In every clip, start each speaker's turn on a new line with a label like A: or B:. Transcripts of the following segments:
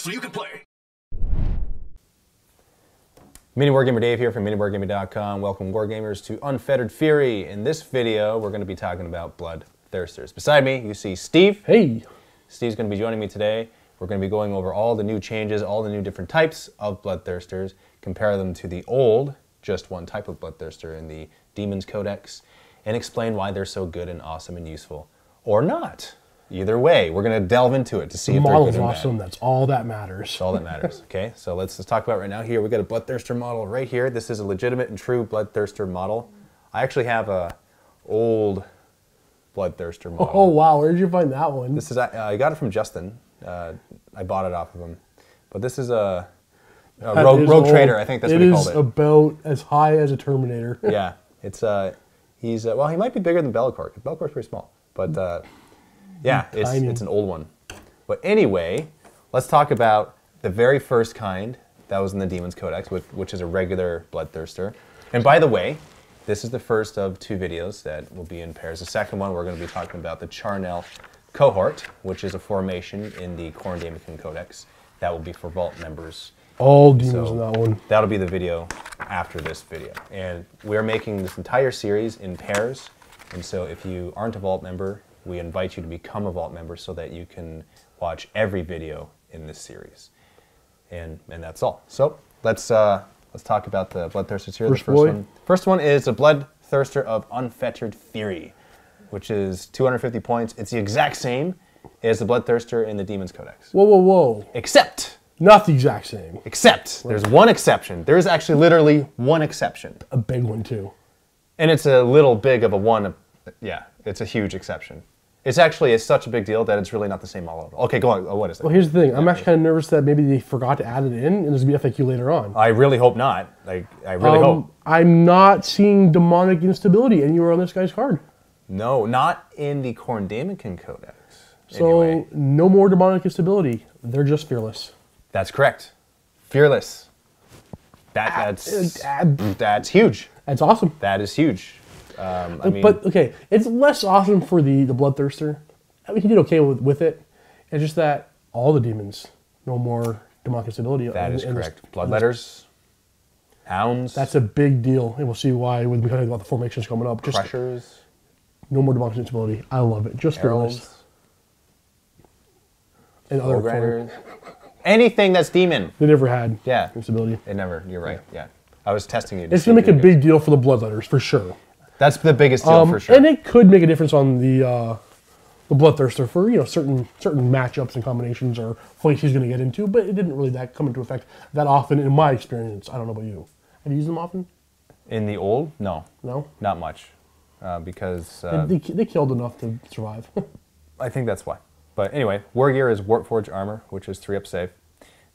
A: so you can play.
B: MiniWarGamer Dave here from MiniWarGaming.com. Welcome Wargamers to Unfettered Fury. In this video, we're going to be talking about Bloodthirsters. Beside me, you see Steve.
C: Hey.
B: Steve's going to be joining me today. We're going to be going over all the new changes, all the new different types of Bloodthirsters, compare them to the old, just one type of Bloodthirster in the Demons Codex, and explain why they're so good and awesome and useful. Or not. Either way, we're going to delve into it to see if they're good or bad.
C: The model's awesome. That's all that matters.
B: That's all that matters. Okay, so let's talk about it right now. Here, we got a Bloodthirster model right here. This is a legitimate and true Bloodthirster model. I actually have a old Bloodthirster model.
C: Oh, wow. Where did you find that one?
B: This is I got it from Justin. I bought it off of him. But this is a Rogue Trader. I think that's what he called it.
C: It is about as high as a Terminator.
B: Yeah, it's well, he might be bigger than Bellacork. Bellacork's pretty small, but yeah, it's an old one. But anyway, let's talk about the very first kind that was in the Demons Codex, which is a regular Bloodthirster. And by the way, this is the first of two videos that will be in pairs. The second one, we're going to be talking about the Charnel Cohort, which is a formation in the Khorne Daemonkin Codex. That will be for Vault members.
C: All demons in that one.
B: That'll be the video after this video. And we're making this entire series in pairs. And so if you aren't a Vault member, we invite you to become a Vault member so that you can watch every video in this series. And that's all. So let's talk about the Bloodthirsters here. First one is a Bloodthirster of Unfettered Fury, which is 250 points. It's the exact same as the Bloodthirster in the Demons Codex.
C: Whoa, whoa, whoa.
B: Except.
C: Not the exact same.
B: Except. There's one exception. There is actually literally one exception.
C: A big one, too.
B: And it's a little big of a one. Yeah, it's a huge exception. It's actually such a big deal that it's really not the same model. Okay, go on. What is it?
C: Well, here's the thing. I'm actually kind of nervous that maybe they forgot to add it in, and there's going to be FAQ later on.
B: I really hope not. I really hope.
C: I'm not seeing demonic instability anywhere on this guy's card.
B: No, not in the Khorne Daemonkin Codex.
C: So,
B: anyway.
C: No more demonic instability. They're just fearless.
B: That's correct. Fearless. That's huge.
C: That's awesome.
B: That is huge. I mean,
C: but okay, it's less awesome for the Bloodthirster. I mean, he did okay with it. It's just that all the demons, no more demonic instability.
B: That is correct. Bloodletters, hounds.
C: That's a big deal, and we'll see why when we talk about the formations coming up. Just
B: crushers.
C: No more demonic instability. I love it. Just fearless. And other
B: grinders. Anything that's demon.
C: They never had instability.
B: It never. You're right. Yeah. I was testing you.
C: It's gonna make a big deal for the Bloodletters for sure.
B: That's the biggest deal for sure.
C: And it could make a difference on the Bloodthirster for certain matchups and combinations or fights he's going to get into, but it didn't really come into effect that often in my experience. I don't know about you. Have you used them often?
B: In the old? No.
C: No?
B: Not much. Because...
C: they killed enough to survive.
B: I think that's why. But anyway, War Gear is Warpforged Armor, which is 3-up save.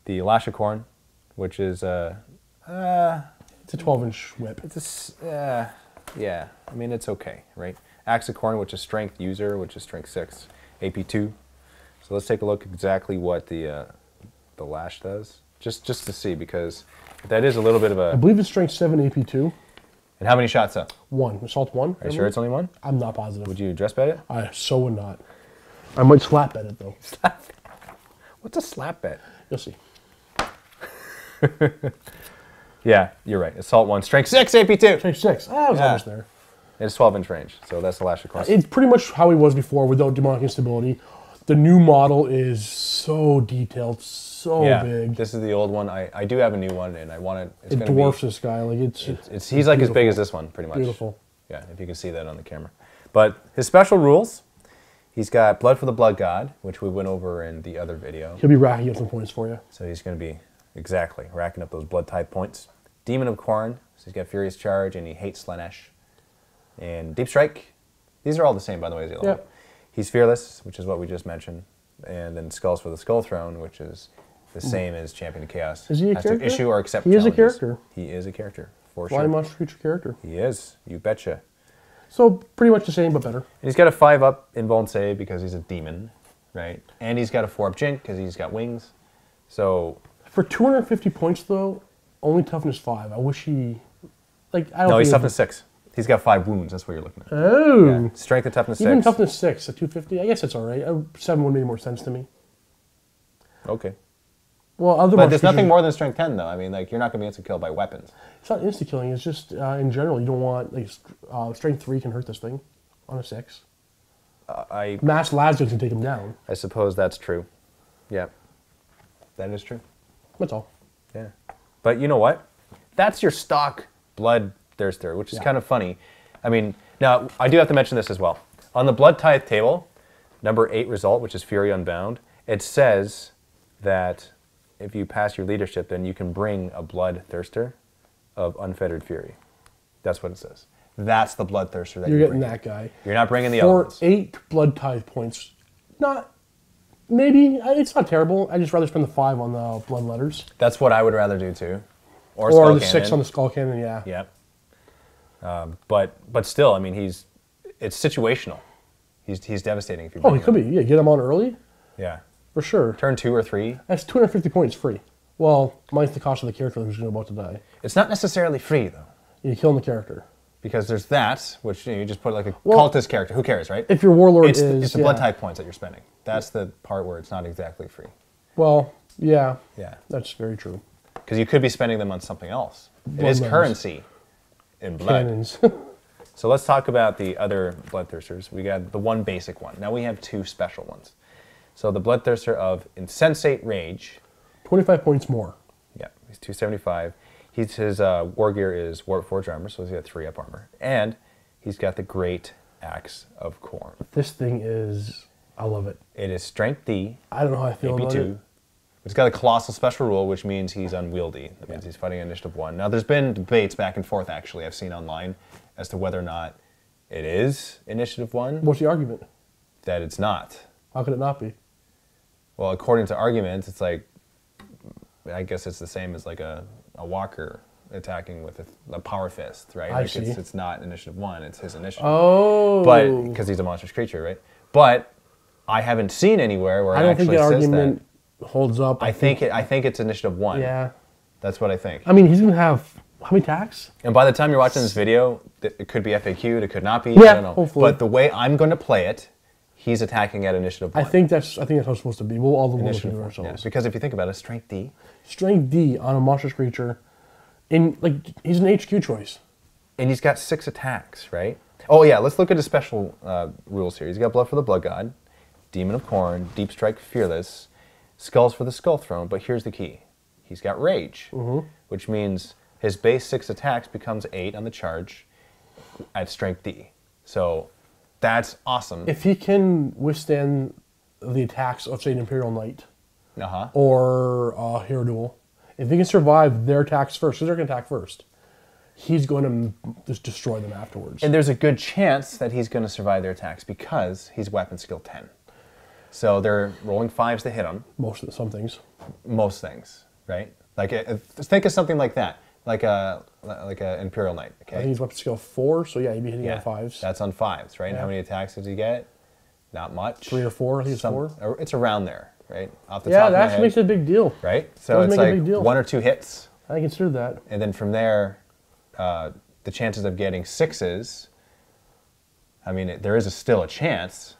B: The Lash of Khorne, which is... it's
C: a 12-inch whip.
B: It's a... yeah, I mean, it's okay, right? Axe of Khorne, which is Strength User, which is Strength 6, AP 2. So let's take a look exactly what the Lash does, just to see, because that is a little bit of a...
C: I believe it's Strength 7, AP 2.
B: And how many shots up?
C: 1. Assault 1.
B: Are you sure it's only 1?
C: I'm not positive.
B: Would you dress bet it?
C: I so would not. I might slap bet it, though.
B: What's a slap bet?
C: You'll see.
B: Yeah, you're right. Assault 1, Strength 6, AP 2.
C: Strength 6. I was almost there.
B: It's 12-inch range, so that's the Lash of Khorne.
C: It's pretty much how he was before without demonic instability. The new model is so detailed, so big.
B: This is the old one. I do have a new one, and I want it.
C: It dwarfs this guy. Like
B: he's like as big as this one, pretty much.
C: Beautiful.
B: Yeah, if you can see that on the camera. But his special rules, he's got Blood for the Blood God, which we went over in the other video.
C: He'll be racking up some points for you.
B: So he's going to be, exactly, racking up those blood type points. Demon of Khorne, so he's got Furious Charge, and he hates Slanesh. And Deep Strike. These are all the same, by the way, as the other one. He's Fearless, which is what we just mentioned. And then Skulls for the Skull Throne, which is the same as Champion of Chaos.
C: Is he a character?
B: To issue or accept
C: challenges.
B: He
C: is a character.
B: He is a character, for sure.
C: Flying Monster Creature character.
B: He is. You betcha.
C: So, pretty much the same, but better.
B: And he's got a 5-up Invuln Save because he's a demon, right? And he's got a 4-up Jink because he's got wings. So...
C: For 250 points, though, only toughness 5. I wish he... Like, I don't
B: No, he's toughness 6. He's got 5 wounds. That's what you're looking at.
C: Oh.
B: Yeah. Strength and toughness 6.
C: Even toughness 6 at 250, I guess it's all right. 7 would make more sense to me.
B: Okay.
C: Well, other
B: But there's
C: monster
B: nothing
C: creatures-
B: more than strength 10, though. I mean, like, you're not going to be instant killed by weapons.
C: It's not insta killing. It's just in general, you don't want like strength 3 can hurt this thing on a 6. Mass Lasers can take him down.
B: I suppose that's true. Yeah. That is true.
C: That's all.
B: Yeah. But you know what? That's your stock Bloodthirster, which is kind of funny. I mean, now, I do have to mention this as well. On the Blood Tithe table, number 8 result, which is Fury Unbound, it says that if you pass your leadership, then you can bring a Bloodthirster of Unfettered Fury. That's what it says. That's the Bloodthirster that
C: You're
B: you're
C: getting
B: bringing.
C: that guy.
B: You're not bringing the other ones.
C: For 8 Blood Tithe points, maybe, it's not terrible. I'd just rather spend the 5 on the Blood Letters.
B: That's what I would rather do, too.
C: Or
B: Skull
C: the 6
B: Cannon.
C: on the Skull Cannon, yeah.
B: Yep. But still, I mean, it's situational. He's devastating if you
C: Oh,
B: bring
C: he could
B: him.
C: be. Yeah, get him on early,
B: Yeah.
C: for sure.
B: Turn 2 or 3.
C: That's 250 points free. Well, minus the cost of the character who's about to die.
B: It's not necessarily free, though.
C: You're killing the character.
B: Because there's that, which you just put like a
C: Well,
B: cultist character. Who cares, right?
C: If your Warlord
B: it's
C: is...
B: it's the blood type points that you're spending. That's the part where it's not exactly free.
C: Well, yeah.
B: Yeah.
C: That's very true.
B: Because you could be spending them on something else. It
C: Blood
B: is
C: letters.
B: currency in blood.
C: Cannons.
B: So let's talk about the other Bloodthirsters. We got the one basic one. Now we have 2 special ones. So the Bloodthirster of Insensate Rage.
C: 25 points more.
B: Yeah, he's 275. His war gear is Warp Forge armor, so he's got 3 up armor. And he's got the Great Axe of Khorne.
C: This thing is... I love it.
B: It is Strength D,
C: I don't know how I feel about it.
B: AP2. It's got a Colossal Special Rule, which means he's unwieldy. That means he's fighting Initiative 1. Now, there's been debates back and forth, actually, I've seen online, as to whether or not it is Initiative 1,
C: What's the argument?
B: that it's not.
C: How could it not be?
B: Well, according to arguments, it's like, I guess it's the same as like a walker attacking with a power fist, right?
C: I
B: Like
C: see.
B: It's not Initiative 1, it's his initiative.
C: Oh.
B: But, because he's a monstrous creature, right? But I haven't seen anywhere where
C: I
B: it
C: don't think
B: actually
C: the
B: says
C: argument holds up.
B: I think it's Initiative 1.
C: Yeah.
B: That's what I think.
C: I mean, he's going to have... How many attacks?
B: And by the time you're watching this video, it could be FAQ'd, it could not be.
C: Yeah,
B: I don't know.
C: hopefully.
B: But the way I'm going to play it, he's attacking at Initiative 1.
C: I think that's how it's supposed to be. We'll all the rules
B: Initiative
C: do
B: 1.
C: ourselves.
B: Yeah, because if you think about it, Strength D.
C: Strength D on a monstrous creature. He's an HQ choice.
B: And he's got 6 attacks, right? Oh yeah, let's look at his special rules here. He's got Blood for the Blood God, Demon of Khorne, Deep Strike Fearless, Skulls for the Skull Throne, but here's the key. He's got Rage, which means his base 6 attacks becomes 8 on the charge at Strength D. So that's awesome.
C: If he can withstand the attacks of, say, an Imperial Knight
B: Uh-huh.
C: or a Hero Duel, if he can survive their attacks first, because they're going to attack first, he's going to just destroy them afterwards.
B: And there's a good chance that he's going to survive their attacks because he's weapon skill 10. So they're rolling 5s to hit him.
C: Some things.
B: Most things, right? Like, think of something like that, like a Imperial Knight.
C: I
B: Okay.
C: think he's weapon skill 4, so yeah, he'd be hitting
B: Yeah,
C: on 5s.
B: that's on 5s, right? And
C: Yeah.
B: how many attacks does he get? Not much.
C: 3 or 4, I think it's 4.
B: It's around there, right? Off the
C: Yeah,
B: top of
C: that
B: my
C: actually
B: head,
C: makes it a big deal.
B: right? So
C: does
B: it's
C: make a
B: like
C: big deal.
B: 1 or 2 hits,
C: I consider that.
B: and then from there, the chances of getting 6s. I mean, there is still a chance,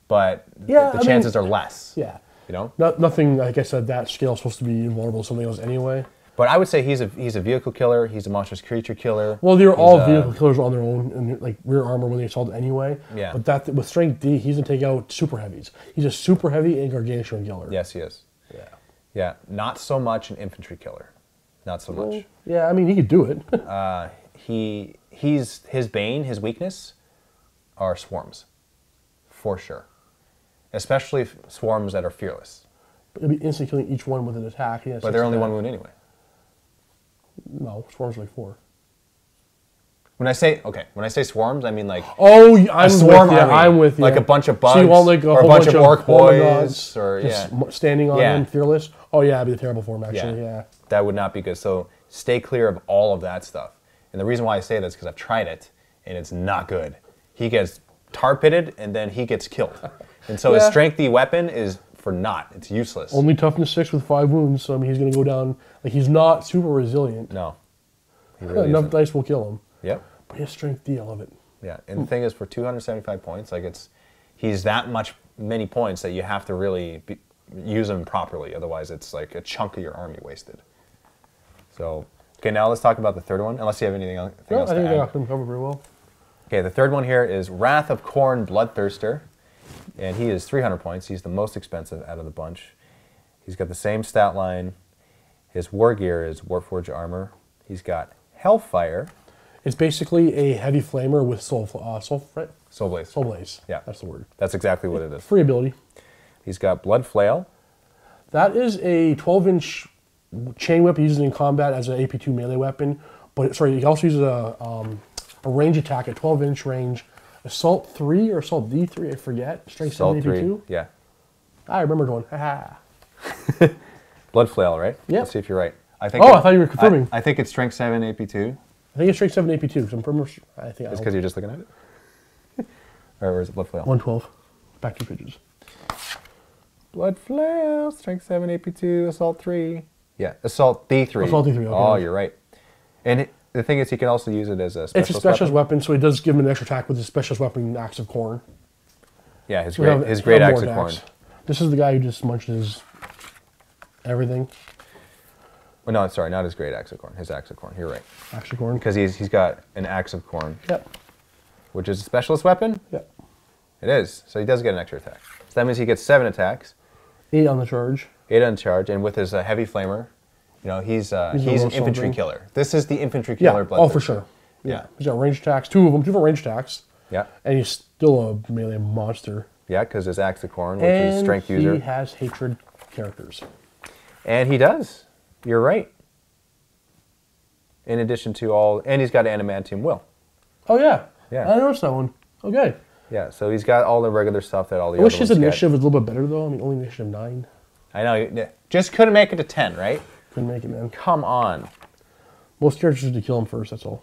B: but
C: Yeah,
B: the
C: I mean-
B: chances are less.
C: Yeah.
B: You know.
C: Nothing, like I said, that scale is supposed to be invulnerable to something else anyway.
B: But I would say he's a vehicle killer. He's a monstrous creature killer.
C: Well, they're
B: He's
C: all
B: a-
C: vehicle killers on their own, and like rear armor when they assault anyway.
B: Yeah.
C: But that with strength D, he's gonna take out super heavies. He's a super heavy and gargantuan killer.
B: Yes, he is.
C: Yeah.
B: Yeah, not so much an infantry killer. Not so much.
C: Yeah, I mean he could do it.
B: His bane, his weakness, are swarms, for sure. Especially swarms that are fearless.
C: He'll be instantly killing each one with an attack. He has
B: But
C: 6
B: they're only
C: attack.
B: 1 wound anyway.
C: No, swarms are like 4.
B: When I say swarms, I mean like
C: Oh,
B: a swarm army,
C: I'm with you.
B: like a bunch of bugs,
C: So you want like
B: or a
C: whole
B: bunch of orc
C: hormone
B: boys,
C: gods
B: or
C: just
B: yeah,
C: standing on
B: Yeah.
C: them, fearless. Oh yeah, it'd be a terrible form actually. Yeah.
B: that would not be good. So stay clear of all of that stuff. And the reason why I say that is because I've tried it, and it's not good. He gets tar pitted, and then he gets killed. And so his
C: Yeah.
B: strength D weapon is for naught. It's useless.
C: Only toughness 6 with 5 wounds, so I mean he's gonna go down. Like he's not super resilient.
B: No. He really
C: Enough
B: isn't.
C: dice will kill him.
B: Yep.
C: But he has strength D. I love it.
B: Yeah. And the thing is, for 275 points, like he's that many points that you have to really use them properly. Otherwise, it's like a chunk of your army wasted. So, okay, now let's talk about the third one. Unless you have anything else
C: No, I
B: to
C: think
B: add.
C: I got them covered very well.
B: Okay, the third one here is Wrath of Khorne, Bloodthirster. And he is 300 points. He's the most expensive out of the bunch. He's got the same stat line. His war gear is Warforged armor. He's got Hellfire.
C: It's basically a heavy flamer with soul
B: Soul Blaze. Yeah.
C: That's the word.
B: That's exactly what it is.
C: Free ability.
B: He's got Blood Flail.
C: That is a 12-inch chain whip he uses in combat as an AP2 melee weapon. But, sorry, he also uses a range attack at 12-inch range. Assault 3 or Assault D3, I forget. Strength 7 AP2.
B: Yeah.
C: I remember one. Haha.
B: Blood Flail, right?
C: Yeah.
B: Let's see if you're right. I think.
C: Oh, I thought you were confirming.
B: I think it's Strength 7 AP2.
C: I think it's Strength 7 AP2. So I'm pretty much, I think
B: It's because you're just looking at it? Or is it Blood Flail?
C: 112. Back 2 pages.
B: Blood Flail, Strength 7 AP2, Assault 3. Yeah, Assault D3.
C: Assault D3, okay.
B: Oh, you're right. And the thing is, he can also use it as a specialist
C: It's a specialist weapon, so it does give him an extra attack with his specialist weapon, Axe of Khorne.
B: Yeah, his
C: We
B: great
C: have
B: Axe of
C: more
B: Khorne.
C: attacks. This is the guy who just munches everything.
B: Well, no, sorry, not his great Axe of Khorne. His Axe of Khorne. You're right.
C: Axe of Khorne.
B: Because he's got an Axe of Khorne,
C: Yep.
B: which is a specialist weapon.
C: Yep.
B: It is. So he does get an extra attack. So that means he gets 7 attacks.
C: 8 on the charge.
B: 8 on charge, and with his heavy flamer, you know, he's an infantry killer. This is the infantry killer.
C: Yeah. Oh, for sure.
B: Yeah.
C: He's got range attacks. 2 of them. 2 different range attacks.
B: Yeah.
C: And he's still a melee monster.
B: Yeah, because his Axe of Khorne, which
C: And
B: is strength user.
C: he has hatred characters.
B: And he does. You're right. In addition to all, and he's got Adamantium Will.
C: Oh, yeah.
B: Yeah.
C: I noticed that one. Okay.
B: Yeah, so he's got all the regular stuff that all the
C: I
B: other
C: wish his
B: ones get.
C: initiative was a little bit better, though. I mean, only initiative 9.
B: I know. Yeah. Just couldn't make it to 10, right?
C: Couldn't make it, man.
B: Come on.
C: Most characters to kill him first, that's all.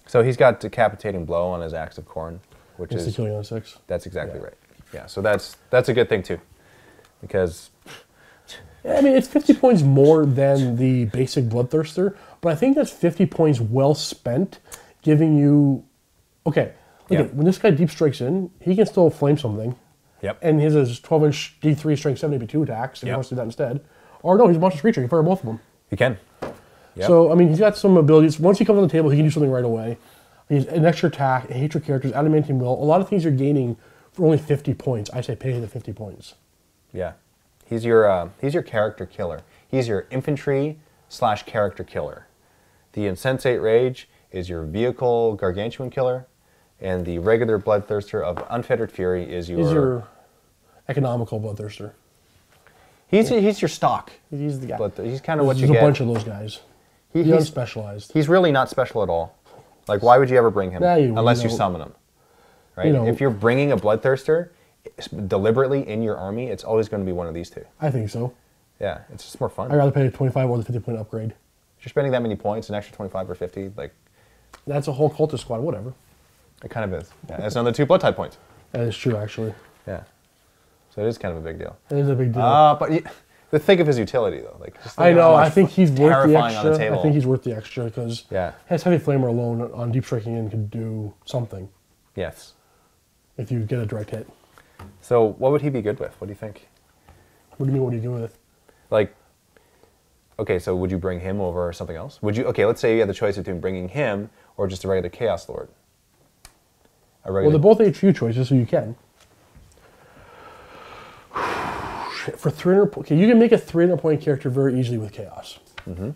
B: So he's got Decapitating Blow on his Axe of Khorne, which
C: It's
B: is...
C: the killing on 6.
B: That's exactly right. Yeah, so that's a good thing, too. Because...
C: I mean, it's 50 points more than the basic Bloodthirster, but I think that's 50 points well spent, giving you... Okay, look at, when this guy deep strikes in, he can still flame something.
B: Yep.
C: And his 12-inch D3 strength 7 AP2 attacks, if he wants to do that instead. Or no, he's a monster creature, he can fire both of them.
B: He can. Yep.
C: So, I mean, he's got some abilities. Once he comes on the table, he can do something right away. He's an extra attack, hatred characters, adamantium will. A lot of things you're gaining for only 50 points. I say pay the 50 points.
B: Yeah. He's your character killer. He's your infantry/character killer. The Insensate Rage is your vehicle gargantuan killer, and the regular Bloodthirster of Unfettered Fury is your...
C: He's your economical Bloodthirster.
B: He's your stock.
C: He's the guy.
B: He's kind of what you
C: There's
B: get.
C: a bunch of those guys. He's unspecialized.
B: He's really not special at all. Like, why would you ever bring him unless you
C: know,
B: summon him? Right?
C: You know,
B: if you're bringing a Bloodthirster deliberately in your army, it's always going to be one of these two.
C: I think so.
B: Yeah, it's just more fun.
C: I'd rather pay a 25 or the 50-point upgrade.
B: If you're spending that many points, an extra 25 or 50, like...
C: That's a whole cultist squad, whatever.
B: It kind of is. Yeah, that's another 2 blood type points.
C: That is true, actually.
B: Yeah. So it is kind of a big deal.
C: It is a big deal.
B: But think of his utility, though. Like, just
C: I know. I think he's worth the
B: terrifying on the
C: extra.
B: table.
C: I think he's worth the extra because
B: Yeah.
C: his heavy flamer alone on deep striking in could do something
B: Yes.
C: if you get a direct hit.
B: So what would he be good with? What do you think?
C: What do you mean? What do you do with it?
B: Like, okay, so would you bring him over something else? Would you? Okay, let's say you had the choice between bringing him or just a regular Chaos Lord.
C: Well, they're both HQ choices, so you can. For 300, okay, you can make a 300-point character very easily with Chaos.
B: Mm-hmm.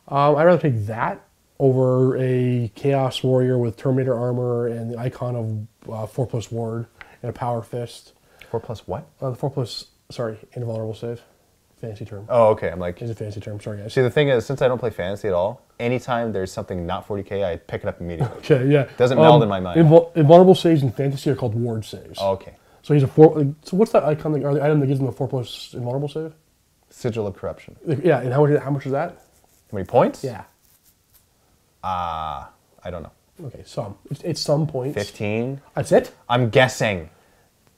C: I'd rather take that over a Chaos Warrior with Terminator armor and the icon of 4+ ward and a power fist.
B: 4+ what?
C: The 4+, sorry, invulnerable save. Fancy term.
B: Oh, okay. I'm like...
C: It's a fancy term. Sorry, guys.
B: See, the thing is, since I don't play fantasy at all, anytime there's something not 40k, I pick it up immediately.
C: Okay, yeah.
B: Doesn't meld in my mind.
C: Invulnerable saves in fantasy are called ward saves.
B: Oh, okay.
C: So he's a 4... So what's that icon, or the item that gives him a 4+ invulnerable save?
B: Sigil of Corruption.
C: Yeah, and how much is that?
B: How many points?
C: Yeah.
B: I don't know.
C: Okay, some. It's some points.
B: 15?
C: That's it?
B: I'm guessing.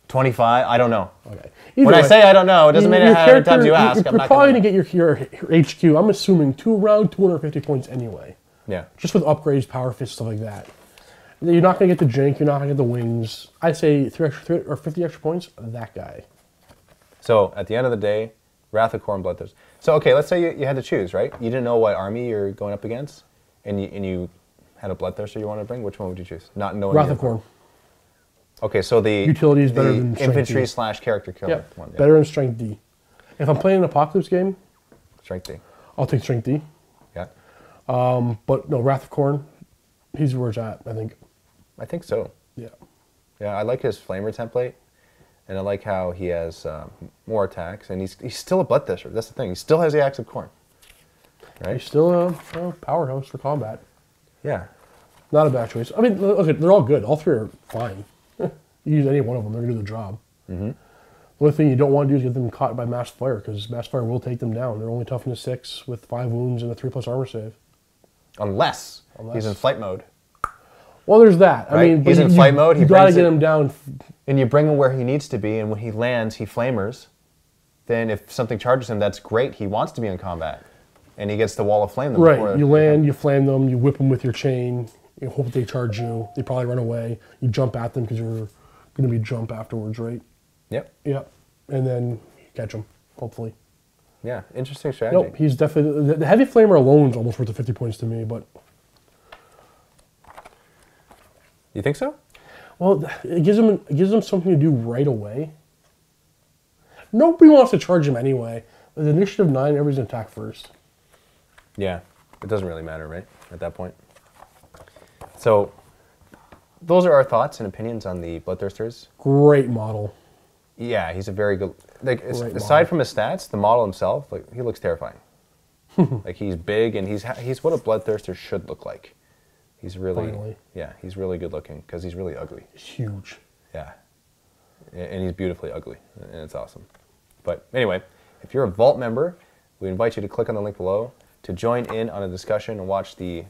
B: 25? I don't know.
C: Okay.
B: When I say I don't know, it doesn't mean how many times you ask.
C: You're probably going to get your HQ, I'm assuming, around 250 points anyway.
B: Yeah.
C: Just with upgrades, power fist, stuff like that. You're not going to get the jank, you're not going to get the wings. I'd say 3 or 50 extra points, that guy.
B: So at the end of the day, Wrath of Khorne, Bloodthirsters. So okay, let's say you had to choose, right? You didn't know what army you're going up against, and you had a Bloodthirster you wanted to bring. Which one would you choose? Not knowing.
C: Wrath of Khorne.
B: Okay, so the
C: utility is better than
B: infantry / character killer one. Yeah.
C: Better than Strength D. If I'm playing an Apocalypse game,
B: Strength D.
C: I'll take Strength D.
B: Yeah.
C: But no, Wrath of Khorne, he's where it's at, I think.
B: I think so.
C: Yeah.
B: Yeah, I like his Flamer template, and I like how he has more attacks, and he's still a Bloodthirster. That's the thing. He still has the Axe of Khorne. Right?
C: He's still a powerhouse for combat.
B: Yeah.
C: Not a bad choice. I mean, look, they're all good. All three are fine. You use any one of them, they're going to do the job. Mm-hmm. The only thing you don't want to do is get them caught by Mass Fire, because Mass Fire will take them down. They're only toughness 6 with 5 wounds and a 3+ armor save.
B: Unless he's in flight mode.
C: Well, there's that.
B: Right?
C: I mean,
B: he's in flight mode.
C: You got to get him down.
B: And you bring him where he needs to be, and when he lands, he flamers. Then if something charges him, that's great. He wants to be in combat. And he gets the wall of flame.
C: Right. You land, you flame them, you whip them with your chain. You hope they charge you. They probably run away. You jump at them because you're going to be jump afterwards, right?
B: Yep.
C: Yep. And then you catch them, hopefully.
B: Yeah, interesting strategy.
C: Nope, he's definitely... The heavy flamer alone is almost worth the 50 points to me, but...
B: You think so?
C: Well, it gives him something to do right away. Nobody wants to charge him anyway. With initiative 9, everybody's going to attack first.
B: Yeah, it doesn't really matter, right? At that point. So, those are our thoughts and opinions on the Bloodthirsters.
C: Great model.
B: Yeah, he's a very good... Like, aside from his stats, the model himself, like, he looks terrifying. Like, he's big, and he's what a Bloodthirster should look like. He's really...
C: Finally.
B: Yeah, he's really good looking, because he's really ugly.
C: He's huge.
B: Yeah. And he's beautifully ugly, and it's awesome. But anyway, if you're a Vault member, we invite you to click on the link below to join in on a discussion and watch the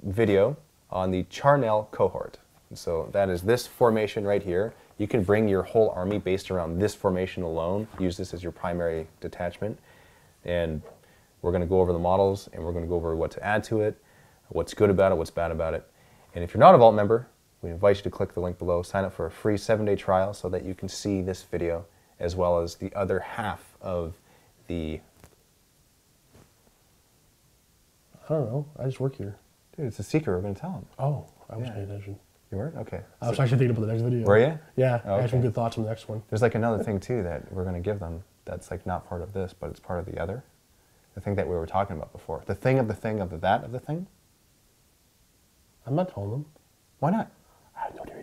B: video on the Charnel cohort. And so that is this formation right here. You can bring your whole army based around this formation alone. Use this as your primary detachment. And we're going to go over the models, and we're going to go over what to add to it, what's good about it, what's bad about it. And if you're not a Vault member, we invite you to click the link below, sign up for a free 7-day trial so that you can see this video as well as the other half of the...
C: I don't know. I just work here.
B: Dude, it's a secret. We're going to tell him.
C: Oh, I was paying attention.
B: You weren't? Okay.
C: I was actually thinking about the next video.
B: Were you?
C: Yeah,
B: Oh,
C: I had some
B: okay.
C: good thoughts on the next one.
B: There's like another thing too that we're going to give them that's like not part of this, but it's part of the other. The thing that we were talking about before. The thing of the thing of the that of the thing.
C: I'm not telling them.
B: Why not?
C: I have no idea.